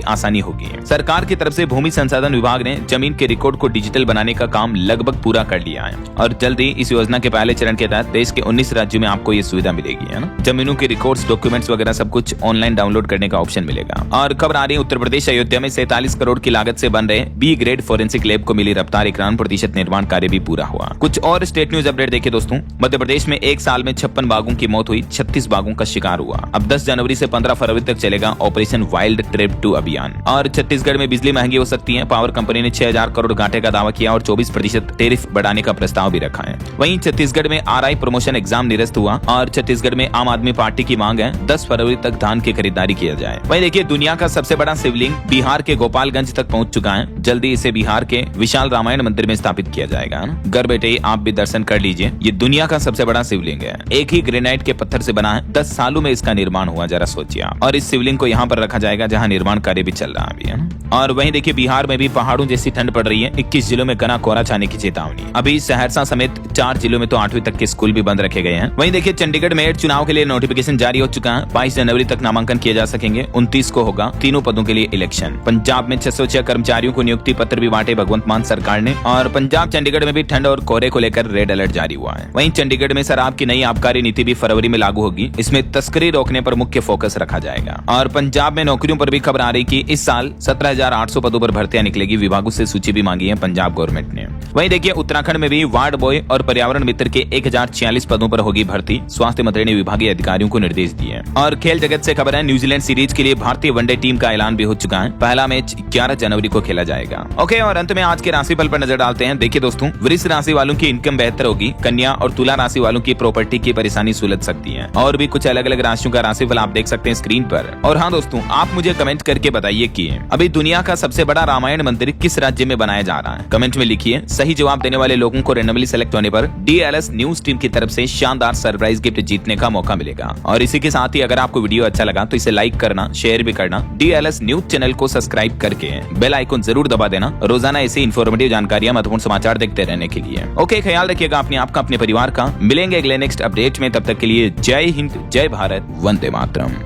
आसानी होगी। सरकार की तरफ से भूमि संसाधन विभाग ने जमीन के रिकॉर्ड को डिजिटल बनाने का काम लगभग पूरा कर लिया है और जल्द ही इस योजना के पहले चरण के तहत देश के 19 राज्यों में आपको ये सुविधा मिलेगी, है ना। जमीनों के रिकॉर्ड्स, डॉक्यूमेंट्स वगैरह सब कुछ ऑनलाइन डाउनलोड करने का ऑप्शन मिलेगा। और खबर आ रही है उत्तर प्रदेश अयोध्या में 47 करोड़ की लागत से बन रहे B ग्रेड फोरेंसिक लैब को मिली रफ्तार, 91% निर्माण कार्य भी पूरा हुआ। कुछ और स्टेट न्यूज अपडेट देखिए दोस्तों। मध्य प्रदेश में एक साल में 56 बाघों की मौत हुई, 36 बाघों का शिकार हुआ। अब 10 जनवरी से 15 फरवरी तक चलेगा ऑपरेशन वाइल्ड ट्रिप 2 अभियान। और छत्तीसगढ़ में बिजली महंगी हो सकती है। पावर कंपनी ने 6000 करोड़ घाटे का दावा किया और 24% टैरिफ बढ़ाने का प्रस्ताव भी रखा है। वहीं छत्तीसगढ़ में RI प्रमोशन एग्जाम निरस्त हुआ और छत्तीसगढ़ में आम आदमी पार्टी की मांग है 10 फरवरी तक धान की खरीदारी किया जाए। वहीं देखिए दुनिया का सबसे बड़ा शिवलिंग बिहार के गोपालगंज तक पहुंच चुका है। जल्दी इसे बिहार के विशाल रामायण मंदिर में स्थापित किया जाएगा। घर बैठे ही आप भी दर्शन कर लीजिए। ये दुनिया का सबसे बड़ा शिवलिंग है। एक ही ग्रेनाइट के पत्थर से बना है। 10 सालों में इसका निर्माण हुआ, जरा सोचिए आप। और इस शिवलिंग को यहाँ पर रखा जाएगा जहाँ निर्माण कार्य भी चल रहा है अभी, है ना। और वहीं देखिए बिहार में भी पहाड़ों जैसी ठंड पड़ रही है। 21 जिलों में घना कोहरा छाने की चेतावनी। अभी सहरसा समेत 4 जिलों में तो 8वीं तक के स्कूल भी बंद रखे गए हैं। वहीं देखिए चंडीगढ़ मेयर चुनाव के लिए नोटिफिकेशन जारी हो चुका है। 22 जनवरी तक नामांकन किए जा सकेंगे। 29 को होगा तीनों पदों के लिए इलेक्शन। पंजाब में 606 कर्मचारियों को नियुक्ति पत्र भी बांटे भगवंत मान सरकार ने। और पंजाब चंडीगढ़ में भी ठंड और कोहरे को लेकर रेड अलर्ट जारी हुआ है। वहीं चंडीगढ़ में शराब की नई आबकारी नीति भी फरवरी में लागू होगी। इसमें तस्करी रोकने पर मुख्य फोकस रखा जाएगा। और पंजाब में नौकरियों पर भी खबर आ रही कि इस साल 17,800 पदों पर भर्तियां निकलेगी। विभागों से सूची भी मांगी है पंजाब गवर्नमेंट ने। वहीं देखिए उत्तराखंड में भी वार्ड बॉय और पर्यावरण मित्र के 1046 पदों पर होगी भर्ती। स्वास्थ्य मंत्री ने विभागीय अधिकारियों को निर्देश दिए। और खेल जगत से खबर है न्यूजीलैंड सीरीज के लिए भारतीय वनडे टीम का ऐलान भी हो चुका है। पहला मैच 11 जनवरी को खेला जाएगा। ओके, और अंत में आज के राशिफल पर नजर डालते हैं। देखिए दोस्तों, वृष राशि वालों की इनकम बेहतर होगी। कन्या और तुला राशि वालों की प्रॉपर्टी की परेशानी सुलझ सकती है। और भी कुछ अलग अलग राशियों का राशिफल आप देख सकते हैं स्क्रीन पर। और हाँ दोस्तों, आप मुझे कमेंट करके बताइए कि अभी दुनिया का सबसे बड़ा रामायण मंदिर किस राज्य में बनाया जा रहा है। कमेंट में लिखिए। सही जवाब देने वाले लोगों को रैंडमली सेलेक्ट होने पर DLS न्यूज टीम की तरफ से शानदार सरप्राइज गिफ्ट जीतने का मौका मिलेगा। और इसी के साथ ही अगर आपको वीडियो अच्छा लगा तो इसे लाइक करना, शेयर भी करना। DLS न्यूज चैनल को सब्सक्राइब करके बेल आइकन जरूर दबा देना, रोजाना ऐसी इन्फॉर्मेटिव जानकारियां, महत्वपूर्ण समाचार देखते रहने के लिए। ओके, ख्याल रखिएगा अपने आपका, अपने परिवार का। मिलेंगे अगले नेक्स्ट अपडेट में। तब तक के लिए जय हिंद, जय भारत, वंदे मातरम।